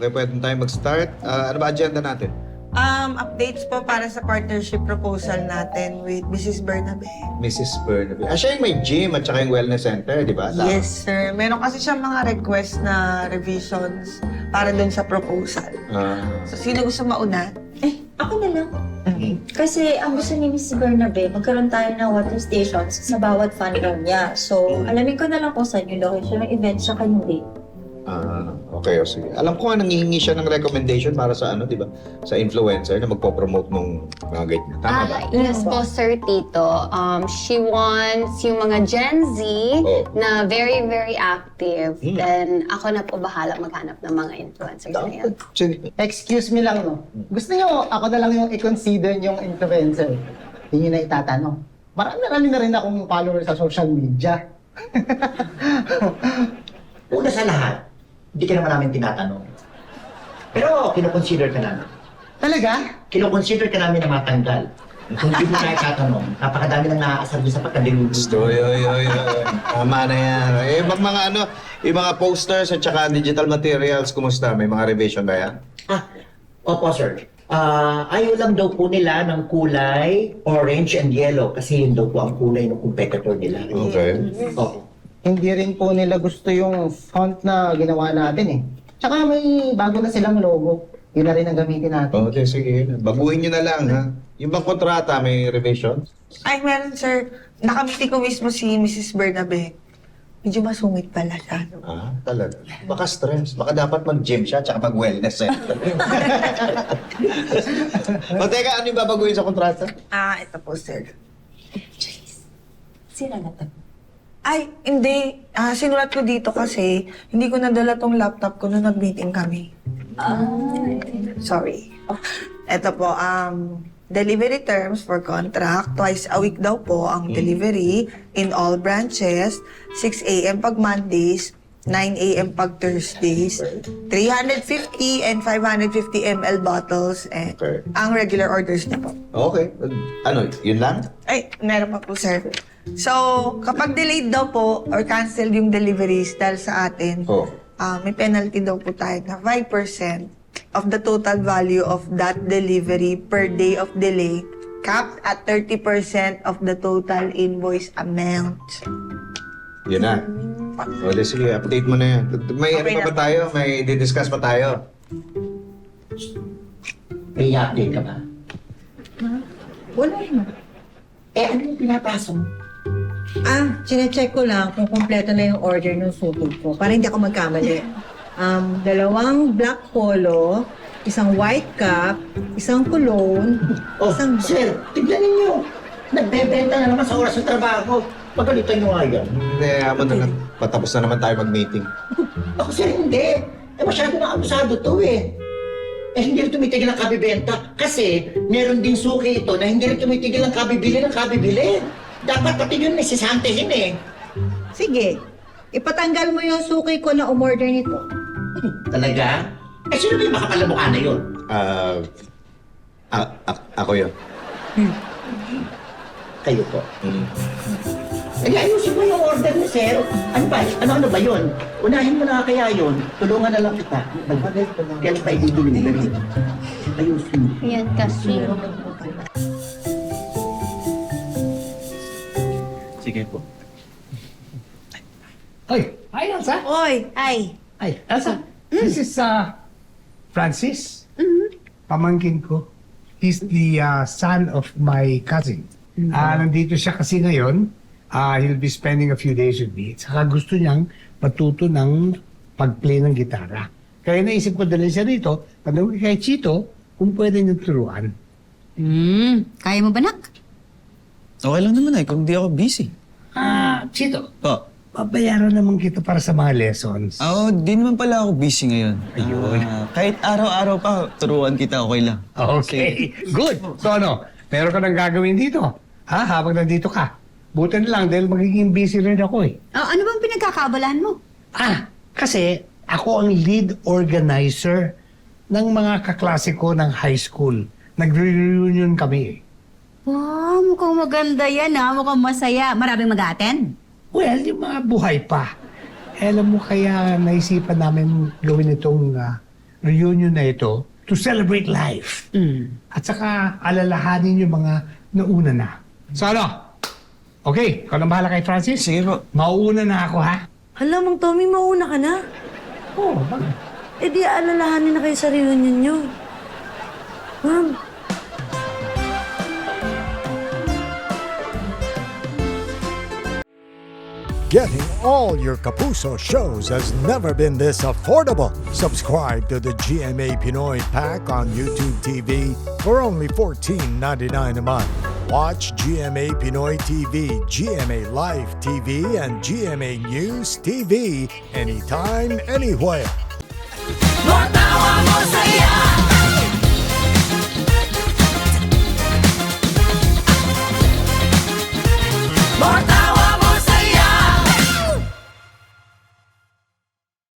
Okay, pwede tayo mag-start. Ano ba agenda natin? Updates po para sa partnership proposal natin with Mrs. Bernabe. Mrs. Bernabe. Siya yung may gym at saka yung wellness center, di ba? Yes, sir. Meron kasi siyang mga request na revisions para dun sa proposal. So, sino gusto mauna? Ako na lang. Kasi ang gusto ni Miss Bernabe, magkaroon tayo ng water stations sa bawat fun run niya. So, alamin ko na lang kung saan yung location ng event siya hindi. Okay, o sige. Alam ko nga nangihingi siya ng recommendation para sa ano, di ba? Sa influencer na magpo-promote ng mga ganyan. Tama ba? Yes po, Sir Tito. She wants yung mga Gen Z na very, very active. Then ako na po bahala maghanap ng mga influencers na yan. Sige. Excuse me lang, no? Gusto niyo ako na lang yung i-consider yung influencer? Hindi niyo na itatanong. Marami na rin akong followers sa social media. Una sa lahat, hindi ka naman namin tinatanong. Pero kinoconsider ka namin. Talaga? Kinoconsider ka namin na matanggal. Kung hindi mo na itatanong, napakadami nang naaasar doon sa pagkadiludo. Oy. Tama na yan. Mga ano, yung mga posters at saka digital materials, kumusta? May mga revision ba yan? Opo, sir. Ayaw lang daw po nila ng kulay orange and yellow kasi yun daw po ang kulay ng competitor nila. Okay. Opo. Hindi rin po nila gusto yung font na ginawa natin eh. Tsaka may bago na silang logo. Yun na rin ang gamitin natin. Okay, sige. Baguhin nyo na lang, ha? Yung bang kontrata, may revision? Ay, meron, sir. Nakamiti ko mismo si Mrs. Bernabe. Medyo masungit pala siya. Talaga. Baka stress. Baka dapat mag-gym siya tsaka mag-wellness center. O teka, ano yung babaguhin sa kontrata? Ito po, sir. Sira na to. Ay, hindi. Sinulat ko dito kasi hindi ko nadala tong laptop ko nung nag-meeting kami. Sorry. Ito po, delivery terms for contract. Twice a week daw po ang delivery in all branches. 6 a.m. pag Mondays, 9 a.m. pag Thursdays. 350 and 550 ml bottles. Okay. Ang regular orders na po. Okay. Ano, yun lang? Ay, meron pa po, sir. So, kapag delayed daw po or cancel yung deliveries dahil sa atin, may penalty daw po tayo na 5% of the total value of that delivery per day of delay, capped at 30% of the total invoice amount. Yun na. O, di sige, update mo na yan. May Okay ano pa ba na. tayo? May di-discuss pa tayo? May update ka ba? Wala naman. Ano yung pinapasok mo? Sinecheck ko lang kung kompleto na yung order ng suki ko para hindi ako magkamali. 2 black polo, isang white cap, isang cologne, isang... Sir, tignan ninyo. Nagbebenta na naman sa oras ng trabaho. Pagalitan nyo nga yan. Hindi, mo na lang. Patapos na naman tayo mag-meeting. Ako sir, hindi. Masyado na abusado to eh. Hindi rin tumitigil ang kabibenta. Kasi meron ding suki ito na hindi rin tumitigil ang kabibili ng kabibili. Dapat pati yun may sisantehin eh. Sige, ipatanggal mo yung suki ko na umorder nito. Talaga? Sino ba yung makapalamukha na yun? Ako yun. Kayo po. Ayusin mo yung order ni sir. Ano ba? Ano ba yun? Unahin mo na kaya yun. Tulungan na lang kita. Kaya pa i-delivery. Ayusin mo. Yan kasi. Sige po. Hoy, hi Elsa. Oy! Ay! Hi, Elsa. This is Francis. Pamangkin ko. He's the son of my cousin. Nandito siya kasi ngayon. He'll be spending a few days with me. Saka gusto niyang matuto ng pag-play ng gitara. Kaya naisip ko dali siya rito, tanong kay Chito kung pwede niyong turuan. Kaya mo ba, nak? Okay lang naman ay kung di ako busy. Chito, Po. babayaran naman kita para sa mga lessons. Di naman pala ako busy ngayon. Ayun. Kahit araw-araw pa, turuan kita, okay lang. Okay, good. So ano, meron ka nang gagawin dito? Habang nandito ka. Buti na lang dahil magiging busy rin ako eh. Ano bang pinagkakaabalahan mo? Kasi ako ang lead organizer ng mga kaklase ko ng high school. Nagre-reunion kami eh. Wow, mukhang maganda yan mukhang masaya. Maraming mag-attend? Well, yung mga buhay pa. Alam mo kaya naisipan namin gawin itong reunion na ito to celebrate life. At saka alalahanin yung mga nauna na. So ano? Okay, ikaw lang bahala kay Francis. Sige po. Mauuna na ako, ha? Hala, Mang Tommy, mauna ka na. Oo, bakit? Eh di alalahanin na kayo sa reunion nyo. Ma'am, Getting all your Kapuso shows has never been this affordable. Subscribe to the GMA Pinoy Pack on YouTube TV for only $14.99 a month. Watch GMA Pinoy TV, GMA Live TV, and GMA News TV anytime, anywhere. More tawa, more saya.